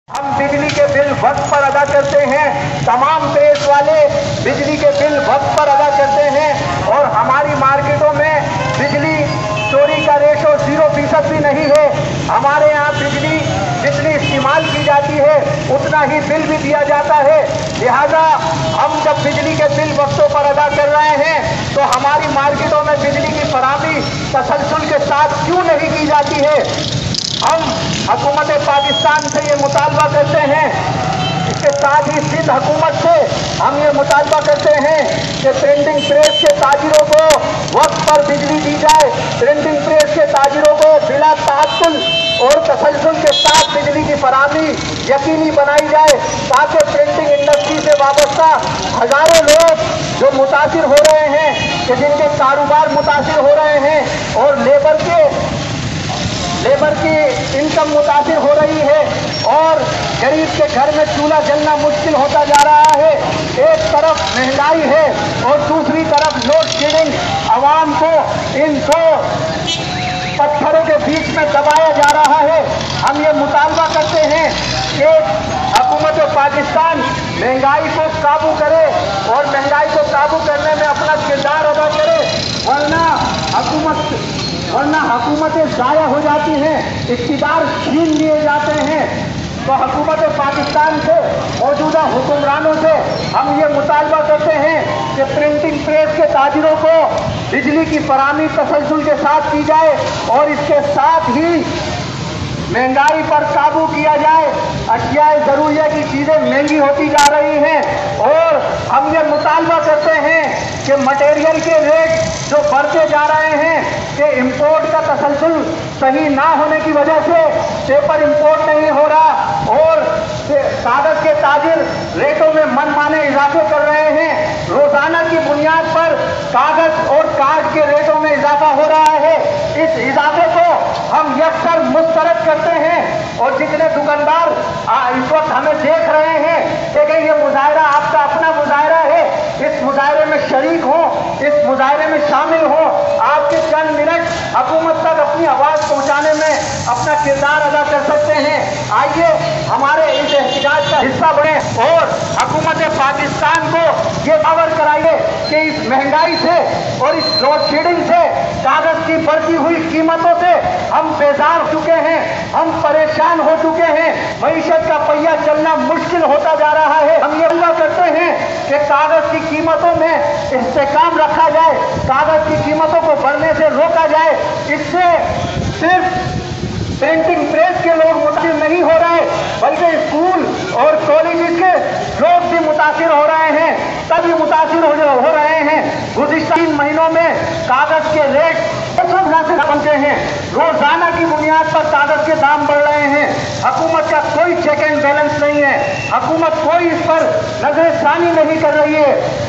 हम बिजली के बिल वक्त पर अदा करते हैं, तमाम देश वाले बिजली के बिल वक्त पर अदा करते हैं और हमारी मार्केटों में बिजली चोरी का रेशो 0% भी नहीं है। हमारे यहाँ बिजली जितनी इस्तेमाल की जाती है उतना ही बिल भी दिया जाता है। लिहाजा हम जब बिजली के बिल वक्तों पर अदा कर रहे हैं तो हमारी मार्केटों में बिजली की फराहमी तसलसल के साथ क्यों नहीं की जाती है। हम हुकूमत पाकिस्तान से ये मुतालबा करते हैं, इसके साथ ही सिंध हुकूमत से हम ये मुतालबा करते हैं कि प्रिंटिंग प्रेस के ताजिरों को वक्त पर बिजली दी जाए, प्रिंटिंग प्रेस के ताजिरों को बिला तअत्तुल और तसलसल के साथ बिजली की फराहमी यकीनी बनाई जाए, ताकि प्रिंटिंग इंडस्ट्री से वाबस्ता हजारों लोग जो मुतासिर हो रहे हैं, कि जिनके कारोबार मुतासिर हो रहे हैं और लेबर की इनकम मुतासिर हो रही है और गरीब के घर में चूल्हा जलना मुश्किल होता जा रहा है। एक तरफ महंगाई है और दूसरी तरफ लोड शेडिंग, आवाम को इन दो पत्थरों के बीच में दबाया जा रहा है। हम ये मुतालबा करते हैं कि हुकूमत पाकिस्तान महंगाई को काबू करे और महंगाई को काबू करने में अपना किरदार अदा करे, वरना हुकूमतें ज़ाया हो जाती हैं, इक़्तिदार छीन लिए जाते हैं। तो हुकूमत पाकिस्तान से, मौजूदा हुक्मरानों से हम ये मुतालबा करते हैं कि प्रिंटिंग प्रेस के ताजिरों को बिजली की फराहमी तसलसल के साथ की जाए और इसके साथ ही महंगाई पर काबू किया जाए। अशियाए ज़रूरिया की चीज़ें महंगी होती जा रही हैं और हम ये मुतालबा करते हैं कि मटेरियल के रेट जो बढ़ते जा रहे हैं, कि इंपोर्ट का तसलसल सही ना होने की वजह से पेपर इंपोर्ट नहीं हो रहा और कागज के ताजिर रेटों में मनमाने इजाफे कर रहे हैं। रोजाना की बुनियाद पर कागज और कार्ड के रेटों में इजाफा हो रहा है। इस इजाफे को हम यकसर मुस्तरद करते हैं और जितने दुकानदार इस वक्त हमें देख रहे हैं कि ये मुजाहरा आपका अपना मुजाहरा है, इस मुजाहरे में शरीक हो, इस मुजाहरे में शामिल हो, आपके चंद मिनट हुकूमत तक अपनी आवाज़ पहुंचाने में अपना किरदार अदा कर सकते हैं। आइए हमारे इस एहतजाज का हिस्सा बने और हुकूमत पाकिस्तान को ये खबर कराइए कि इस महंगाई से और इस लोड शेडिंग से, कागज की बढ़ती हुई कीमतों से हम बेजार हो चुके हैं, हम परेशान हो चुके हैं, मईशत का पहिया चलना मुश्किल होता जा रहा है। हम ये अल्लाह करते हैं कि कागज की कीमतों में इस्तेकाम रखा जाए, कागज की कीमतों को बढ़ने से रोका जाए। इससे सिर्फ प्रिंटिंग प्रेस के लोग मुतासिर नहीं हो रहे, बल्कि स्कूल और कॉलेज के लोग भी मुतासिर हो रहे हैं, सभी मुतासिर हो रहे हैं। गुज़िश्ता 3 महीनों में कागज के रेट से पहुंचे हैं, रोजाना की बुनियाद पर कागज के दाम बढ़ रहे हैं। हुकूमत का कोई चेक एंड बैलेंस नहीं है, हुकूमत कोई इस पर नजरसानी नहीं कर रही है।